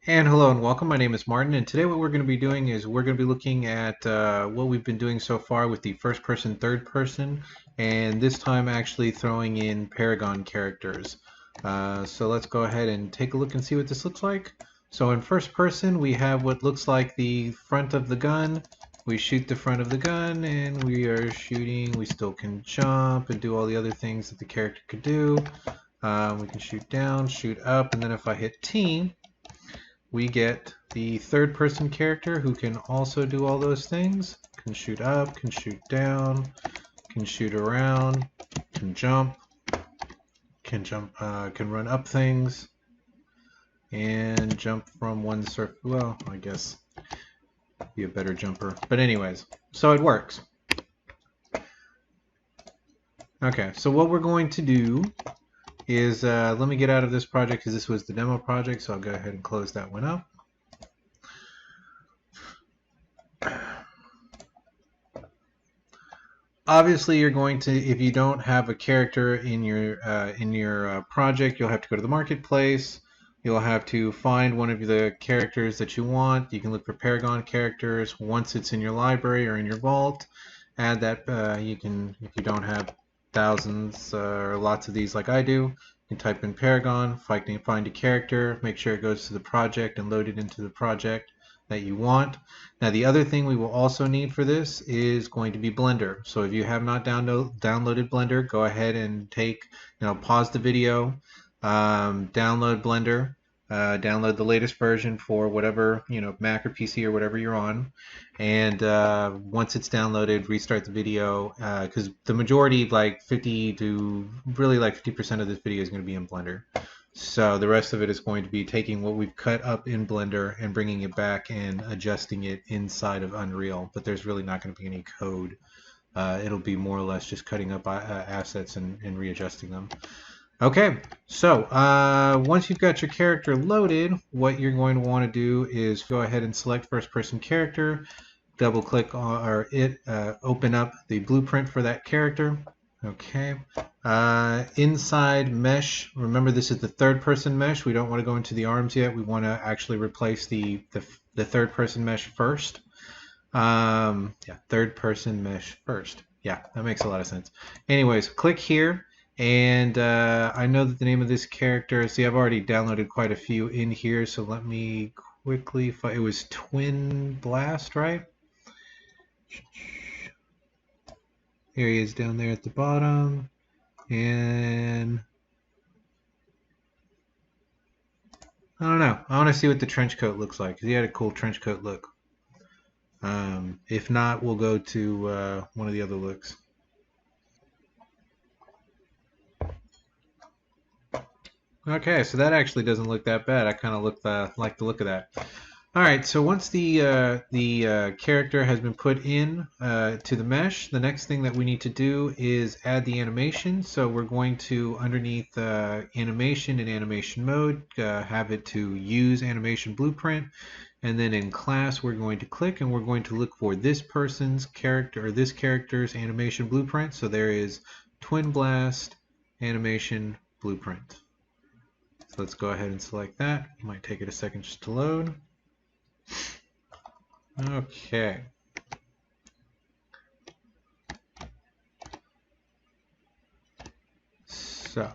And hello and welcome. My name is Martin, and today what we're going to be doing is we're going to be looking at what we've been doing so far with the first person, third person, and this time actually throwing in Paragon characters. So let's go ahead and take a look and see what this looks like. So in first person, we have what looks like the front of the gun. We shoot the front of the gun, and we are shooting. We still can jump and do all the other things that the character could do. We can shoot down, shoot up, and then if I hit T, we get the third person character who can also do all those things. Can shoot up, can shoot down, can shoot around, can jump, can run up things, and jump from one surface. Well, I guess be a better jumper. But anyways, so it works. Okay, so what we're going to do is, let me get out of this project because this was the demo project, so I'll go ahead and close that one up. Obviously, you're going to, if you don't have a character in your project, you'll have to go to the marketplace. You'll have to find one of the characters that you want. You can look for Paragon characters. Once it's in your library or in your vault, add that. You can, if you don't have thousands or lots of these like I do, you can type in Paragon, find a character, make sure it goes to the project and load it into the project that you want. Now the other thing we will also need for this is going to be Blender. So if you have not downloaded Blender, go ahead and pause the video, download Blender, download the latest version for whatever, Mac or PC or whatever you're on, and once it's downloaded, restart the video, because the majority, like 50 to really like 50% of this video is going to be in Blender. So the rest of it is going to be taking what we've cut up in Blender and bringing it back and adjusting it inside of Unreal. But there's really not going to be any code. It'll be more or less just cutting up assets and readjusting them. Okay, so once you've got your character loaded, what you're going to want to do is go ahead and select first person character, double click on, or open up the blueprint for that character. Okay, inside mesh, remember this is the third person mesh. We don't want to go into the arms yet. We want to actually replace the third person mesh first. Yeah, third person mesh first. Yeah, that makes a lot of sense. Anyways, click here, and I know that the name of this character, see, I've already downloaded quite a few in here, so let me quickly find, it was Twin Blast, right? Here he is down there at the bottom, and I don't know. I want to see what the trench coat looks like, because he had a cool trench coat look. If not, we'll go to one of the other looks. Okay, so that actually doesn't look that bad. I kind of like the look of that. All right, so once the character has been put in to the mesh, the next thing that we need to do is add the animation. So we're going to, underneath animation and animation mode, have it to use animation blueprint. And then in class, we're going to click and we're going to look for this person's character, or this character's animation blueprint. So there is Twin Blast animation blueprint. So let's go ahead and select that. It might take it a second just to load. Okay. So.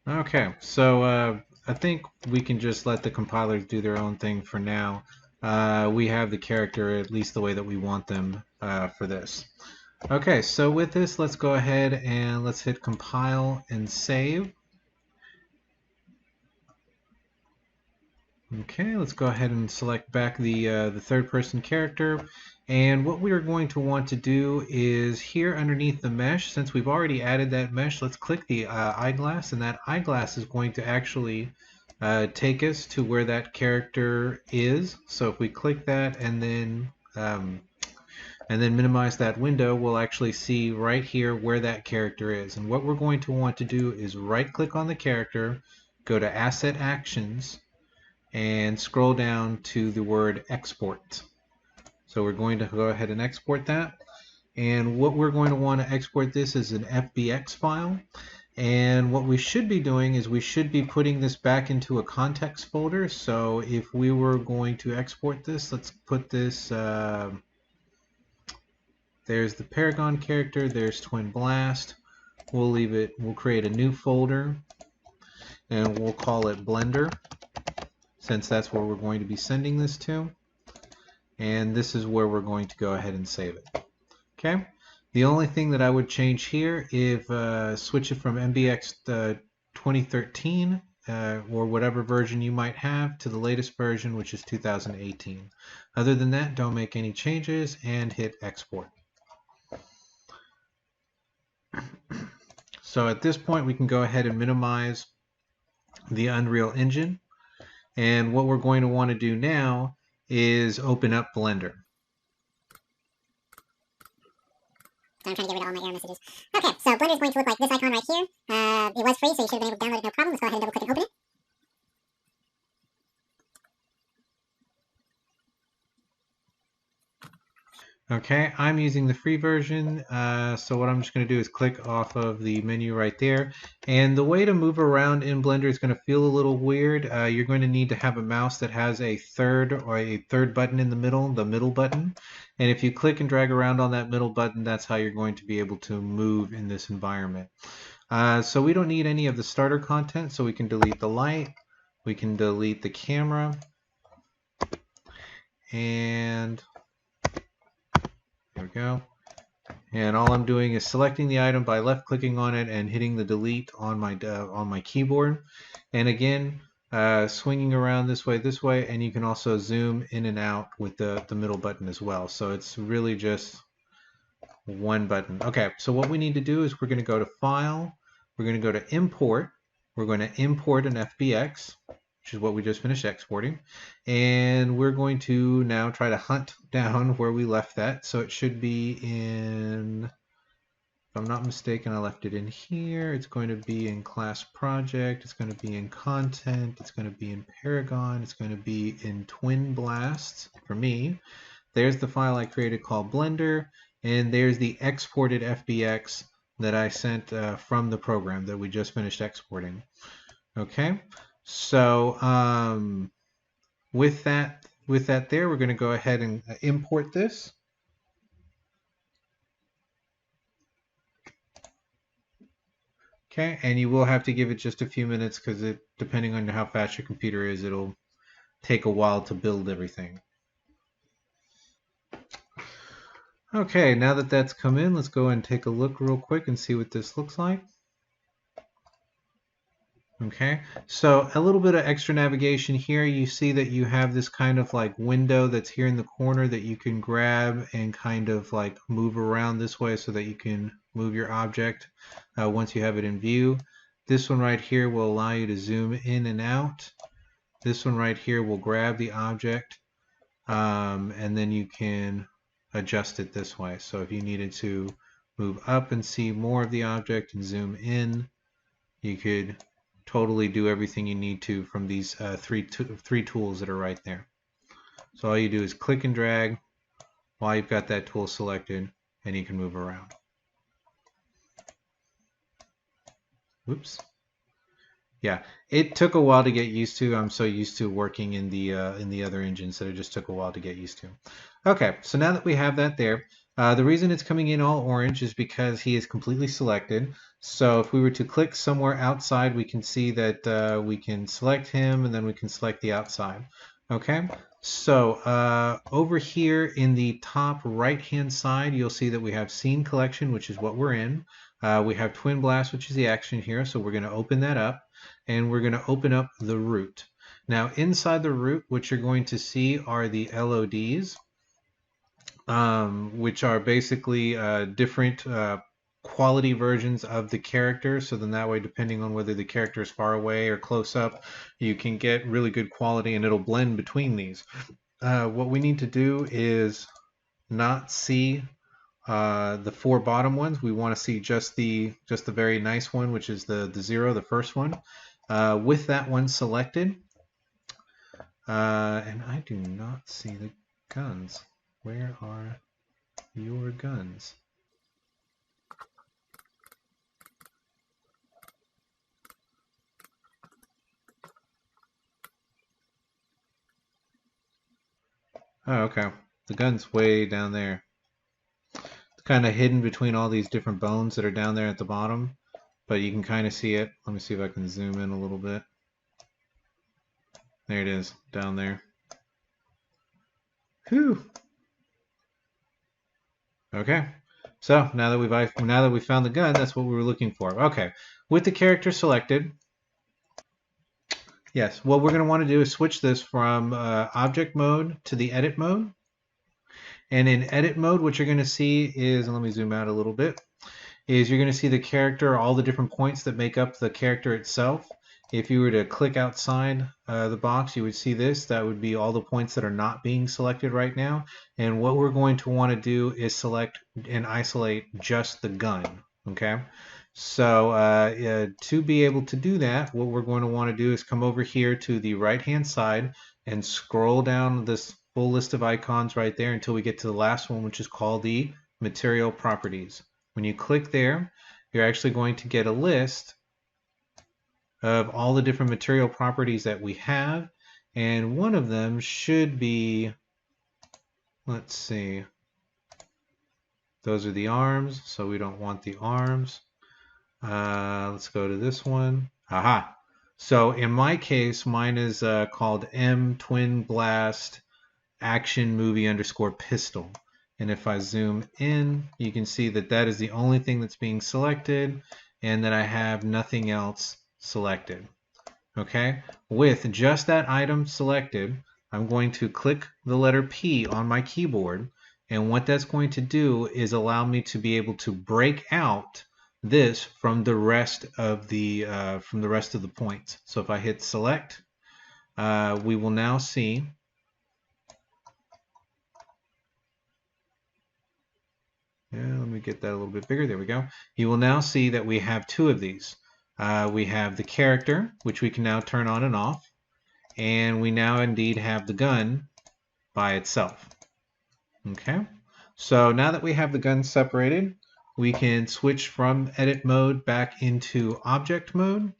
Okay, so I think we can just let the compilers do their own thing for now. We have the character at least the way that we want them for this. Okay, so with this, let's go ahead and let's hit compile and save. Okay, let's go ahead and select back the third person character. And what we are going to want to do is here underneath the mesh, since we've already added that mesh, let's click the eyeglass, and that eyeglass is going to actually take us to where that character is. So if we click that and then minimize that window, we'll actually see right here where that character is. And what we're going to want to do is right click on the character, go to Asset Actions, and scroll down to the word Export. So we're going to go ahead and export that. And what we're going to want to export this as an FBX file. And what we should be doing is we should be putting this back into a context folder. So if we were going to export this, let's put this, there's the Paragon character, there's Twin Blast. We'll leave it, we'll create a new folder and we'll call it Blender, since that's where we're going to be sending this to. And this is where we're going to go ahead and save it. Okay. The only thing that I would change here is switch it from MBX 2013 or whatever version you might have to the latest version, which is 2018. Other than that, don't make any changes and hit export. So at this point, we can go ahead and minimize the Unreal Engine. And what we're going to want to do now is open up Blender. So I'm trying to get rid of all my error messages. Okay, so Blender is going to look like this icon right here. It was free, so you should have been able to download it no problem. Let's go ahead and double click and open it. Okay, I'm using the free version, so what I'm just going to do is click off of the menu right there. And the way to move around in Blender is going to feel a little weird. You're going to need to have a mouse that has a third button in the middle button. And if you click and drag around on that middle button, that's how you're going to be able to move in this environment. So we don't need any of the starter content, so we can delete the light, we can delete the camera, and there we go. And all I'm doing is selecting the item by left clicking on it and hitting the delete on my keyboard. And again, swinging around this way, and you can also zoom in and out with the middle button as well. So it's really just one button. Okay, so what we need to do is we're going to go to File, we're going to go to Import, we're going to import an FBX, which is what we just finished exporting, and we're going to now try to hunt down where we left that. So it should be in, if I'm not mistaken, I left it in here. It's going to be in Class Project, it's going to be in Content, it's going to be in Paragon, it's going to be in Twin Blast for me. There's the file I created called Blender, and there's the exported FBX that I sent from the program that we just finished exporting. Okay. So with that there, we're going to go ahead and import this. Okay, and you will have to give it just a few minutes because depending on how fast your computer is, it'll take a while to build everything. Okay, now that that's come in, let's go and take a look real quick and see what this looks like. Okay, so a little bit of extra navigation here. You see that you have this kind of like window that's here in the corner that you can grab and kind of like move around this way so that you can move your object once you have it in view. This one right here will allow you to zoom in and out. This one right here will grab the object and then you can adjust it this way. So if you needed to move up and see more of the object and zoom in, you could totally do everything you need to from these three tools that are right there. So all you do is click and drag while you've got that tool selected, and you can move around. Whoops. Yeah, it took a while to get used to. I'm so used to working in the other engines that it just took a while to get used to. Okay, so now that we have that there, the reason it's coming in all orange is because he is completely selected. So if we were to click somewhere outside, we can see that we can select him and then we can select the outside. Okay, so over here in the top right hand side, you'll see that we have Scene Collection, which is what we're in. We have Twin Blast, which is the action here, so we're going to open that up, and we're going to open up the root. Now inside the root, what you're going to see are the LODs, which are basically different quality versions of the character. So then that way, depending on whether the character is far away or close up, you can get really good quality and it'll blend between these. What we need to do is not see the four bottom ones. We want to see just the very nice one, which is the 0, the first one. With that one selected, and I do not see the guns. Where are your guns? Oh, okay. The gun's way down there. It's kind of hidden between all these different bones that are down there at the bottom, but you can kind of see it. Let me see if I can zoom in a little bit. There it is, down there. Whew. Okay. So now that we've found the gun, that's what we were looking for. Okay. With the character selected, yes, what we're going to want to do is switch this from object mode to the edit mode. And in edit mode, what you're going to see is, and let me zoom out a little bit, is you're going to see the character, all the different points that make up the character itself. If you were to click outside the box, you would see this. That would be all the points that are not being selected right now. And what we're going to want to do is select and isolate just the gun. Okay. So to be able to do that, what we're going to want to do is come over here to the right-hand side and scroll down this full list of icons right there until we get to the last one, which is called the material properties. When you click there, you're actually going to get a list of all the different material properties that we have, and one of them should be, let's see, those are the arms, so we don't want the arms. Let's go to this one. Aha! So in my case, mine is called M Twin Blast Action Movie underscore Pistol. And if I zoom in, you can see that that is the only thing that's being selected and that I have nothing else selected. Okay, with just that item selected, I'm going to click the letter P on my keyboard, and what that's going to do is allow me to be able to break out this from the rest of the points. So if I hit select, we will now see let me get that a little bit bigger. There we go. You will now see that we have two of these. We have the character, which we can now turn on and off, and we now indeed have the gun by itself. Okay, so now that we have the gun separated, we can switch from edit mode back into object mode,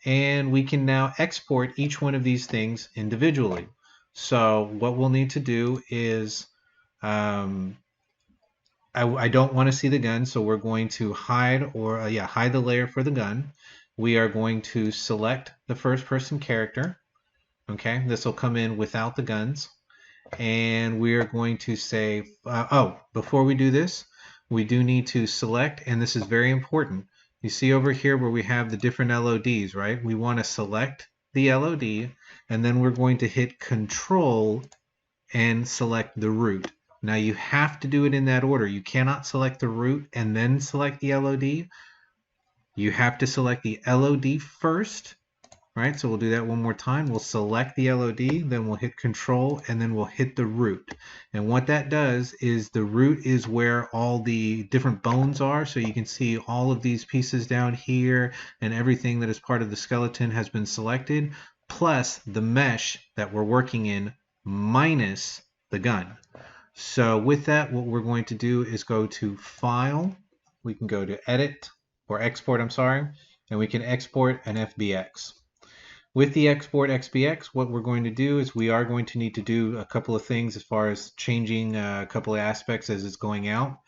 and we can now export each one of these things individually. So what we'll need to do is I don't want to see the gun, so we're going to hide hide the layer for the gun. We are going to select the first person character. Okay, this will come in without the guns. And we are going to say, before we do this, we do need to select, and this is very important. You see over here where we have the different LODs, right? We want to select the LOD, and then we're going to hit Control and select the root. Now you have to do it in that order. You cannot select the root and then select the LOD. You have to select the LOD first. Right, so we'll do that one more time. We'll select the LOD, then we'll hit Control, and then we'll hit the root. And what that does is the root is where all the different bones are. So you can see all of these pieces down here, and everything that is part of the skeleton has been selected, plus the mesh that we're working in, minus the gun. So with that, what we're going to do is go to File. We can go to Edit, or Export, I'm sorry, and we can export an FBX. With the export XBX, what we're going to do is we are going to need to do a couple of things as far as changing a couple of aspects as it's going out.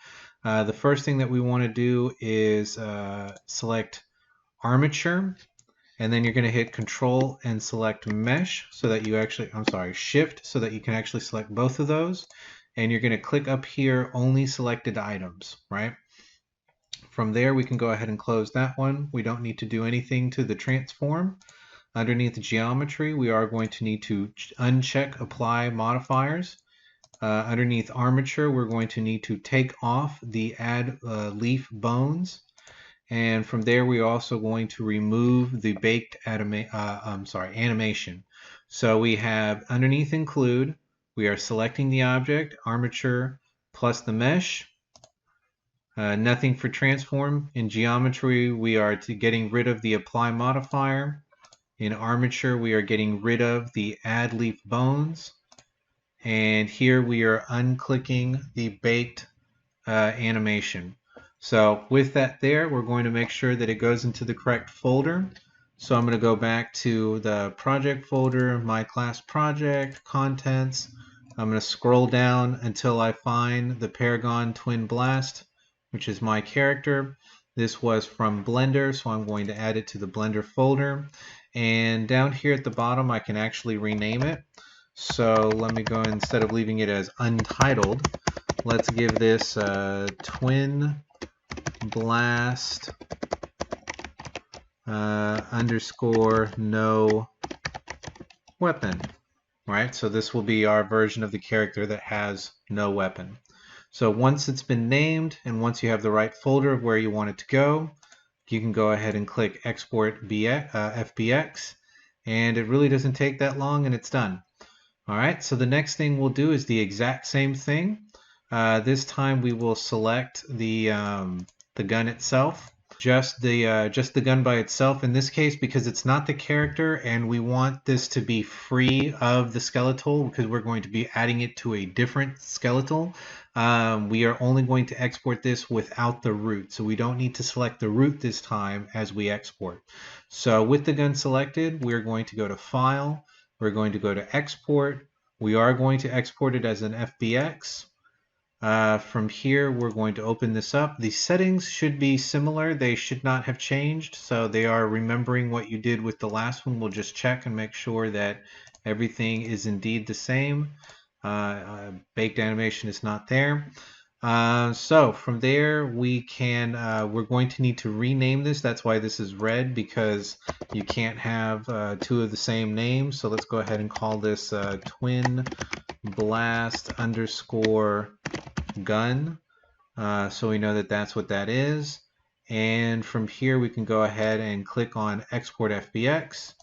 The first thing that we want to do is select armature, and then you're going to hit Control and select Mesh so that you actually, Shift so that you can actually select both of those. And you're going to click up here, only selected items, right? From there, we can go ahead and close that one. We don't need to do anything to the transform. Underneath the geometry, we are going to need to uncheck apply modifiers. Underneath armature, we're going to need to take off the add leaf bones. And from there, we're also going to remove the baked animation. So we have underneath include, we are selecting the object, armature plus the mesh. Nothing for transform. In geometry, we are getting rid of the apply modifier. In armature, we are getting rid of the add leaf bones. And here we are unclicking the baked animation. So with that there, we're going to make sure that it goes into the correct folder. So I'm going to go back to the project folder, my class project, contents. I'm going to scroll down until I find the Paragon Twin Blast, which is my character. This was from Blender, so I'm going to add it to the Blender folder. And down here at the bottom, I can actually rename it. So let me go, instead of leaving it as untitled, let's give this Twin Blast underscore no weapon. Right, so this will be our version of the character that has no weapon. So once it's been named and once you have the right folder of where you want it to go, you can go ahead and click Export FBX, and it really doesn't take that long and it's done. All right, so the next thing we'll do is the exact same thing. This time we will select the gun itself. Just the gun by itself in this case, because it's not the character and we want this to be free of the skeletal because we're going to be adding it to a different skeletal. We are only going to export this without the root, so we don't need to select the root this time as we export. So with the gun selected, we're going to go to File, we're going to go to Export. We are going to export it as an FBX. From here, we're going to open this up. The settings should be similar. They should not have changed. So they are remembering what you did with the last one. We'll just check and make sure that everything is indeed the same. Baked animation is not there. So from there, we're going to need to rename this. That's why this is red, because you can't have two of the same names. So let's go ahead and call this Twin Blast underscore gun, so we know that that's what that is. And from here we can go ahead and click on Export FBX,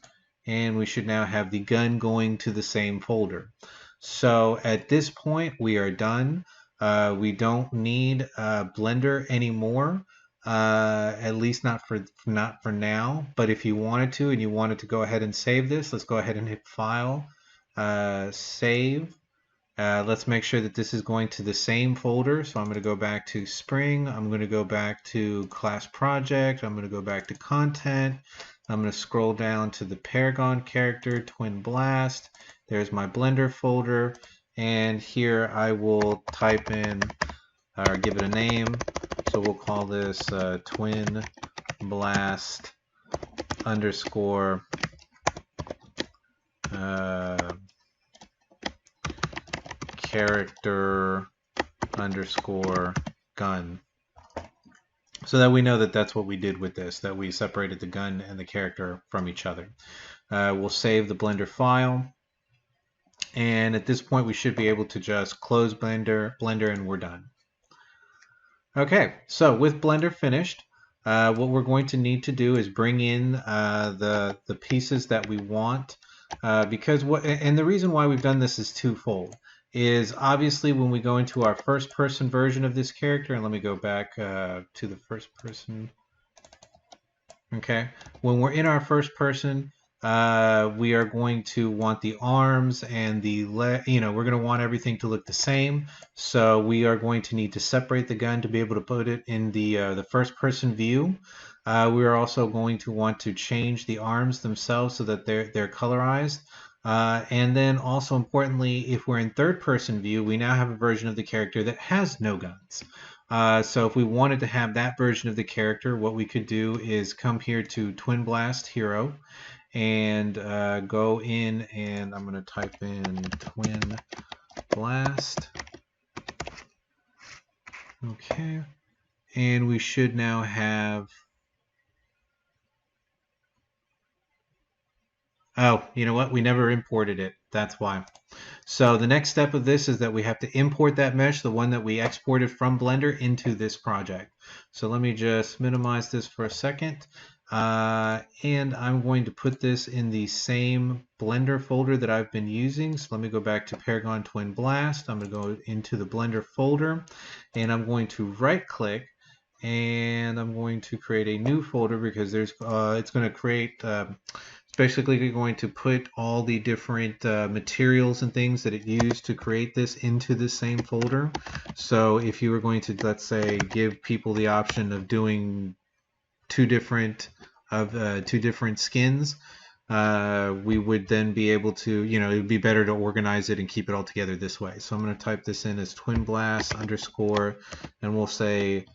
and we should now have the gun going to the same folder. So at this point we are done. We don't need Blender anymore, at least not for now. But if you wanted to and you wanted to go ahead and save this, let's go ahead and hit File, Save. Let's make sure that this is going to the same folder. So I'm going to go back to Spring. I'm going to go back to Class Project. I'm going to go back to Content. I'm going to scroll down to the Paragon character, Twin Blast. There's my Blender folder. And here I will type in, or give it a name. So we'll call this Twin Blast underscore character underscore gun, so that we know that that's what we did with this, that we separated the gun and the character from each other. We'll save the Blender file, and at this point we should be able to just close Blender and we're done. Okay, so with Blender finished, what we're going to need to do is bring in the pieces that we want, because the reason why we've done this is twofold. Is obviously when we go into our first person version of this character, and let me go back to the first person. Okay, when we're in our first person, we are going to want the arms and the we're going to want everything to look the same. So we are going to need to separate the gun to be able to put it in the first person view. We are also going to want to change the arms themselves so that they're colorized. And then also importantly, if we're in third person view, we now have a version of the character that has no guns. So if we wanted to have that version of the character, what we could do is come here to Twin Blast Hero and go in, and I'm going to type in Twin Blast. Okay, and we should now have, oh, you know what? We never imported it. That's why. So the next step of this is that we have to import that mesh, the one that we exported from Blender, into this project. So let me just minimize this for a second. And I'm going to put this in the same Blender folder that I've been using. So let me go back to Paragon Twin Blast. I'm going to go into the Blender folder, and I'm going to right click, and I'm going to create a new folder, because there's it's going to create basically going to put all the different materials and things that it used to create this into the same folder. So if you were going to, let's say, give people the option of doing two different skins, we would then be able to, it would be better to organize it and keep it all together this way. So I'm going to type this in as twin blast underscore, and we'll say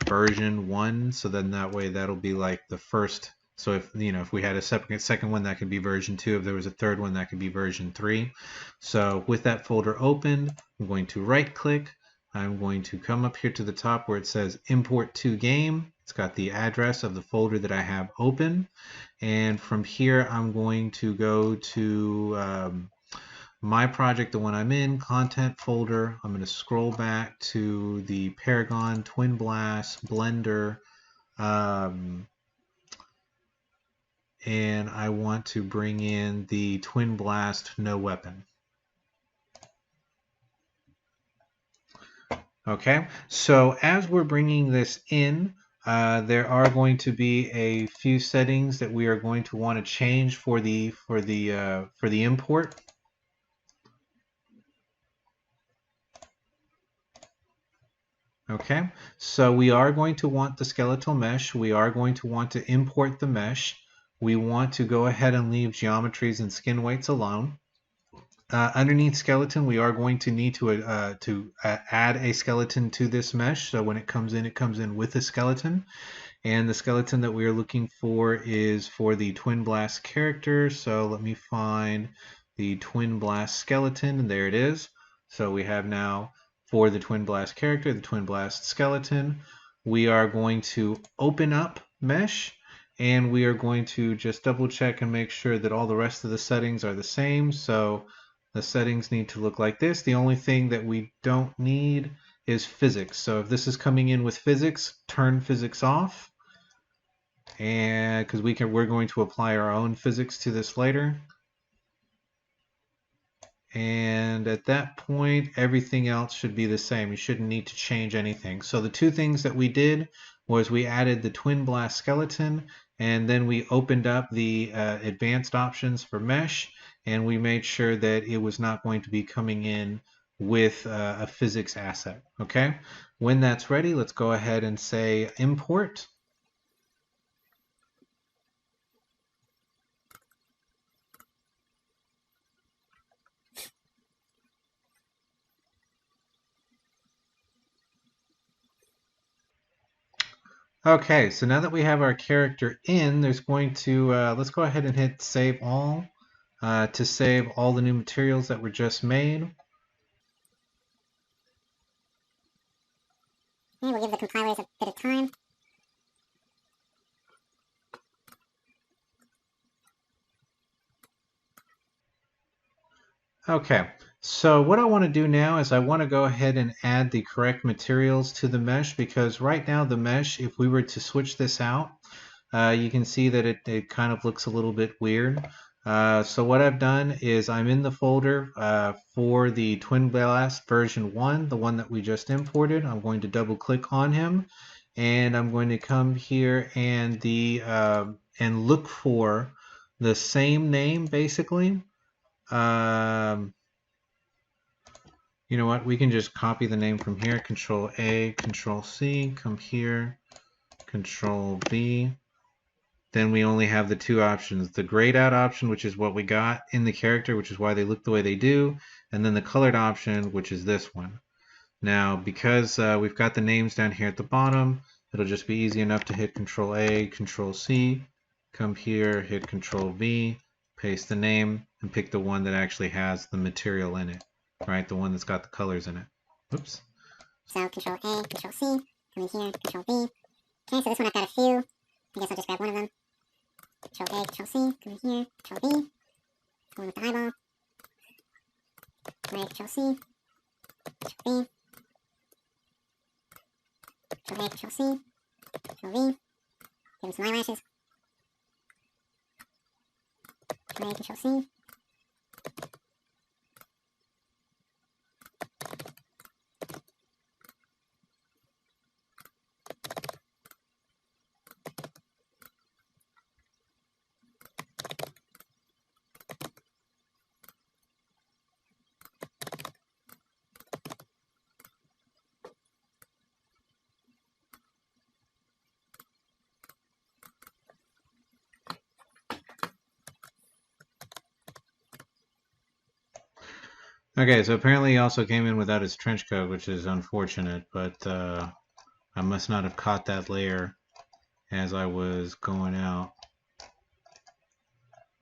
version 1. So then that way that'll be like the first. So if we had a second one, that could be version 2. If there was a third one, that could be version 3. So with that folder opened, I'm going to right click. I'm going to come up here to the top where it says import to game. It's got the address of the folder that I have open. And from here, I'm going to go to my project, the one I'm in, content folder. I'm going to scroll back to the Paragon, Twin Blast, Blender, and I want to bring in the Twin Blast No Weapon. Okay, so as we're bringing this in, there are going to be a few settings that we are going to want to change for the import. Okay, so we are going to want the skeletal mesh. We are going to want to import the mesh. We want to go ahead and leave geometries and skin weights alone. Underneath skeleton, we are going to need to add a skeleton to this mesh. So when it comes in with a skeleton. And the skeleton that we are looking for is for the Twin Blast character. So let me find the Twin Blast skeleton, and there it is. So we have now for the Twin Blast character, the Twin Blast skeleton. We are going to open up mesh, and we are going to just double check and make sure that all the rest of the settings are the same. So the settings need to look like this. The only thing that we don't need is physics. So if this is coming in with physics, turn physics off, and because we're going to apply our own physics to this later. And at that point, everything else should be the same. You shouldn't need to change anything. So the two things that we did was we added the Twin Blast skeleton, and then we opened up the advanced options for mesh, and we made sure that it was not going to be coming in with a physics asset. Okay, when that's ready, let's go ahead and say import. Okay, so now that we have our character in, there's going to, let's go ahead and hit save all to save all the new materials that were just made. And we'll give the compilers a bit of time. Okay, so what I want to do now is I want to go ahead and add the correct materials to the mesh, because right now the mesh, if we were to switch this out, you can see that it kind of looks a little bit weird. So what I've done is I'm in the folder for the Twin Blast version 1, the one that we just imported. I'm going to double click on him, and I'm going to come here and look for the same name basically. You know what? We can just copy the name from here. Control A, Control C, come here, Control V. Then we only have the two options. The grayed out option, which is what we got in the character, which is why they look the way they do. And then the colored option, which is this one. Now, because we've got the names down here at the bottom, it'll just be easy enough to hit Control A, Control C, come here, hit Control V, paste the name, and pick the one that actually has the material in it, right? The one that's got the colors in it. Oops. So Control A, Control C, come in here, Control V. Okay, so this one I've got a few. I guess I'll just grab one of them. Control A, Control C, come in here, Control V. One with the eyeball. Control A, Control C, Control V. Control A, Control C, Control V. Give him some eyelashes. Control A, Control C. Okay, so apparently he also came in without his trench coat, which is unfortunate, but I must not have caught that layer as I was going out.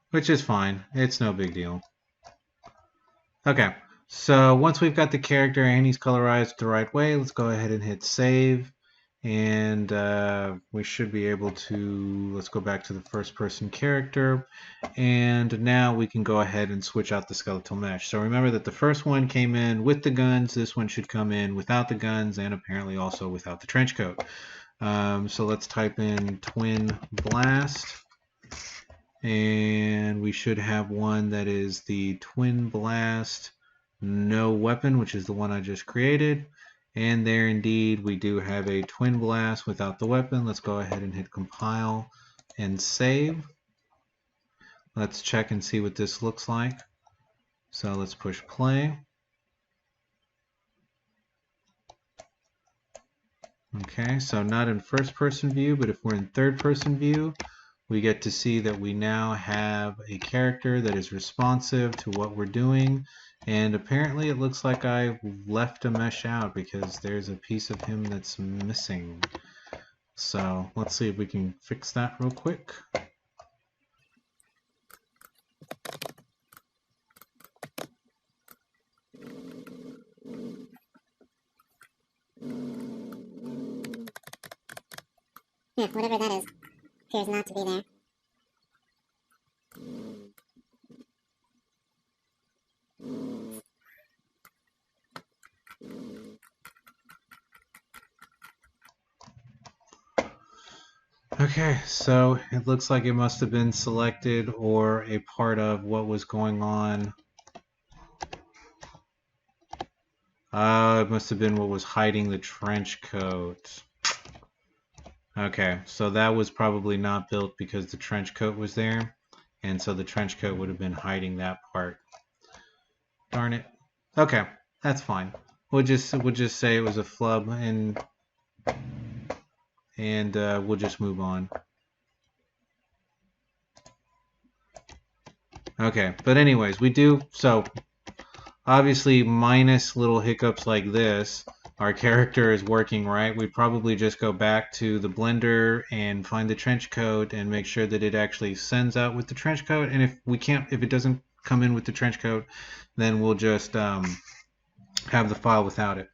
Which is fine. It's no big deal. Okay, so once we've got the character and he's colorized the right way, let's go ahead and hit save. And we should be able to, let's go back to the first person character. And now we can go ahead and switch out the skeletal mesh. So remember that the first one came in with the guns. This one should come in without the guns and apparently also without the trench coat. So let's type in twin blast. And we should have one that is the twin blast no weapon, which is the one I just created. And there indeed we do have a twin blast without the weapon. Let's go ahead and hit compile and save. Let's check and see what this looks like. So let's push play. Okay, so not in first person view, but if we're in third person view, we get to see that we now have a character that is responsive to what we're doing. And apparently it looks like I left a mesh out because there's a piece of him that's missing. So let's see if we can fix that real quick. Yeah, whatever that is appears not to be there. Okay, so it looks like it must have been selected or a part of what was going on. It must have been what was hiding the trench coat. Okay, so that was probably not built because the trench coat was there, and so the trench coat would have been hiding that part. Darn it. Okay, that's fine. We'll just say it was a flub, and we'll just move on. Okay, but anyways, we do so. Obviously, minus little hiccups like this, our character is working right. We probably just go back to the blender and find the trench coat and make sure that it actually sends out with the trench coat. And if it doesn't come in with the trench coat, then we'll just have the file without it.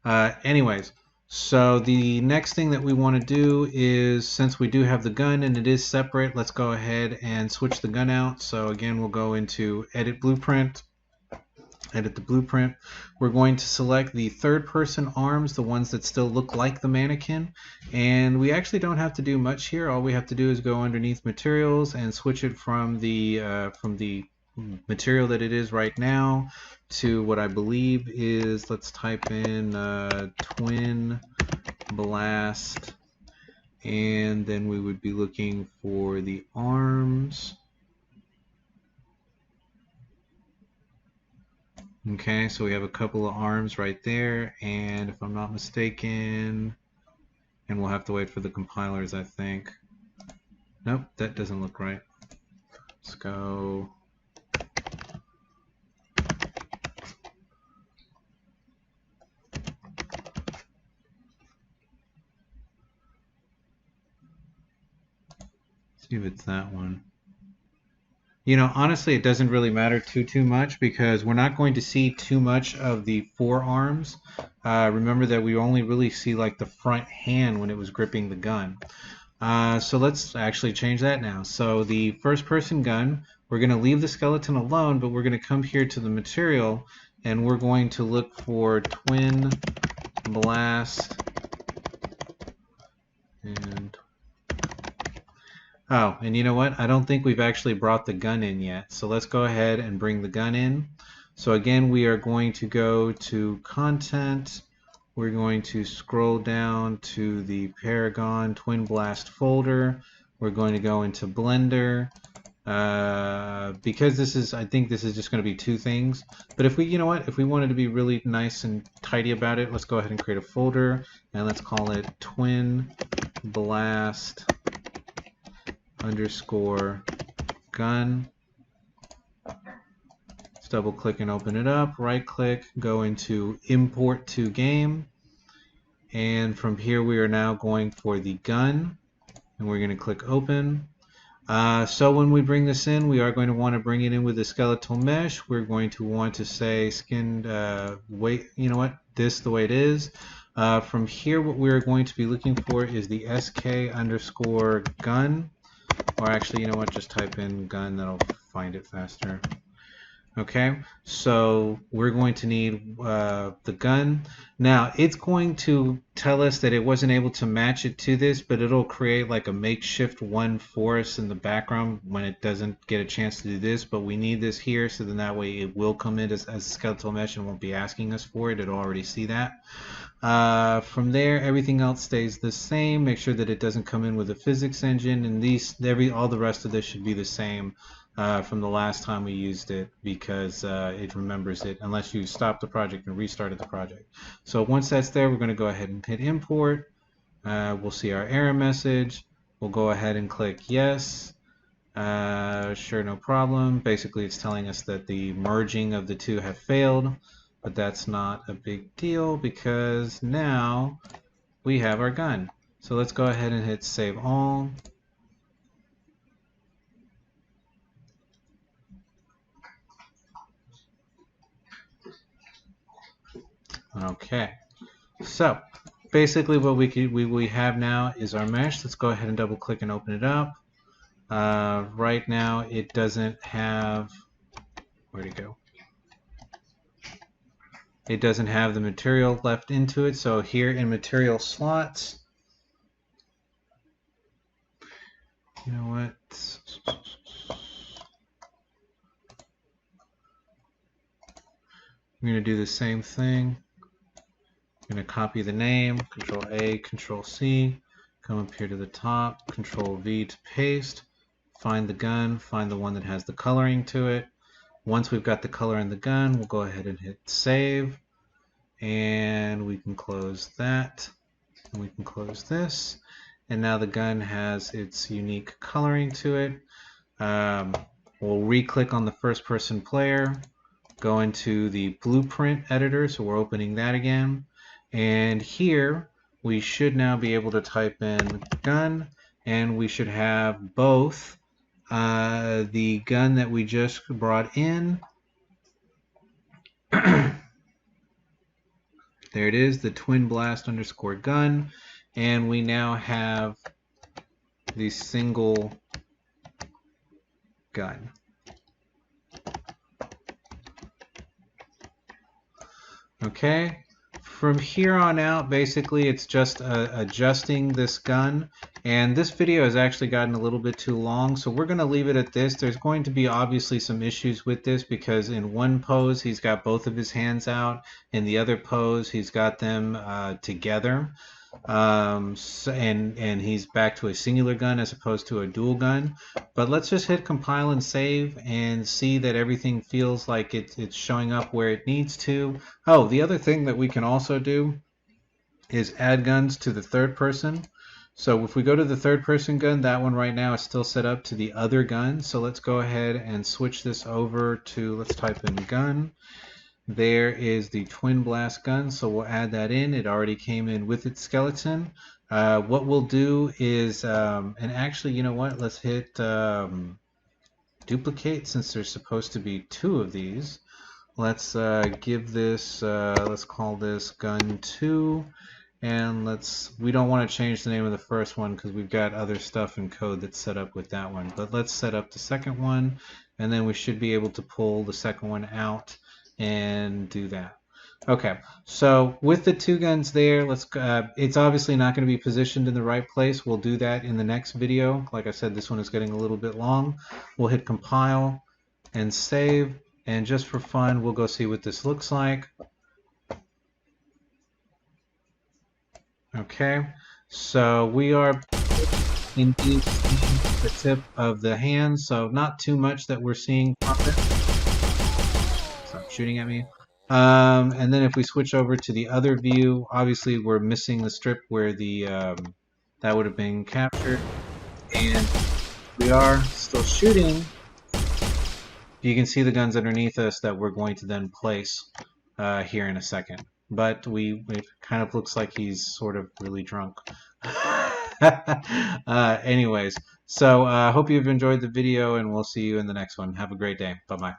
Anyways, so the next thing that we want to do is, since we do have the gun and it is separate, let's go ahead and switch the gun out. So again, we'll go into Edit Blueprint. Edit the blueprint. We're going to select the third person arms, the ones that still look like the mannequin, and we actually don't have to do much here. All we have to do is go underneath materials and switch it from the material that it is right now to what I believe is, let's type in twin blast, and then we would be looking for the arms. Okay, so we have a couple of arms right there, and if I'm not mistaken, and we'll have to wait for the compilers, I think. Nope, that doesn't look right. Let's go. See if it's that one. You know, honestly, it doesn't really matter too much because we're not going to see too much of the forearms. Remember that we only really see like the front hand when it was gripping the gun. So let's actually change that now. So the first person gun, we're going to leave the skeleton alone, but we're going to come here to the material and we're going to look for twin blast and oh, and you know what? I don't think we've actually brought the gun in yet. So let's go ahead and bring the gun in. So again, we are going to go to Content. We're going to scroll down to the Paragon Twin Blast folder. We're going to go into Blender. Because this is, I think this is just going to be two things. But if we, you know what? If we wanted to be really nice and tidy about it, let's go ahead and create a folder. And let's call it Twin Blast _gun. Let's double click and open it up. Right click, go into import to game. And from here we are now going for the gun. And we're going to click open. So when we bring this in, we are going to want to bring it in with the skeletal mesh. We're going to want to say skinned weight, you know what, this the way it is. From here, what we're going to be looking for is the sk_gun. Or actually, you know what, just type in gun, that'll find it faster. Okay, so we're going to need the gun. Now, it's going to tell us that it wasn't able to match it to this, but it'll create like a makeshift one for us in the background when it doesn't get a chance to do this, but we need this here, so then that way it will come in as a skeletal mesh and won't be asking us for it. It'll already see that. From there, everything else stays the same. Make sure that it doesn't come in with a physics engine, and all the rest of this should be the same from the last time we used it, because it remembers it unless you stop the project and restarted the project. So once that's there, we're going to go ahead and hit import. We'll see our error message. We'll go ahead and click yes. Sure, no problem. Basically, it's telling us that the merging of the two have failed. But that's not a big deal because now we have our gun. So let's go ahead and hit save all. Okay, so basically what we have now is our mesh. Let's go ahead and double click and open it up. Right now it doesn't have, where'd it go? It doesn't have the material left into it, so here in material slots, you know what? I'm going to do the same thing. I'm going to copy the name, Control A, Control C, come up here to the top, Control V to paste, find the gun, find the one that has the coloring to it. Once we've got the color in the gun, we'll go ahead and hit save, and we can close that, and we can close this, and now the gun has its unique coloring to it. We'll re-click on the first person player, go into the blueprint editor, so we're opening that again, and here we should now be able to type in gun, and we should have both the gun that we just brought in. There it is, the twin blast _ gun, and we now have the single gun. Okay, from here on out, basically it's just adjusting this gun, and this video has actually gotten a little bit too long, so we're going to leave it at this. There's going to be obviously some issues with this because in one pose he's got both of his hands out, in the other pose he's got them together, and he's back to a singular gun as opposed to a dual gun. But let's just hit compile and save and see that everything feels like it's showing up where it needs to. Oh, the other thing that we can also do is add guns to the third person. So if we go to the third person gun, that one right now is still set up to the other gun. So let's go ahead and switch this over to, let's type in gun. There is the twin blast gun, so we'll add that in. It already came in with its skeleton. What we'll do is, and actually, you know what? Let's hit duplicate since there's supposed to be two of these. Let's give this, let's call this gun 2. And we don't want to change the name of the first one because we've got other stuff in code that's set up with that one. But let's set up the second one, and then we should be able to pull the second one out and do that. Okay, so with the two guns there, it's obviously not going to be positioned in the right place. We'll do that in the next video. Like I said, this one is getting a little bit long. We'll hit compile and save, and just for fun, we'll go see what this looks like. Okay, so we are indeed seeing the tip of the hand, so not too much that we're seeing pop it. Stop shooting at me. And then if we switch over to the other view, obviously we're missing the strip where the that would have been captured, and we are still shooting, You can see the guns underneath us that we're going to then place here in a second. But it kind of looks like he's sort of really drunk. Anyways, so I hope you've enjoyed the video, and we'll see you in the next one. Have a great day. Bye-bye.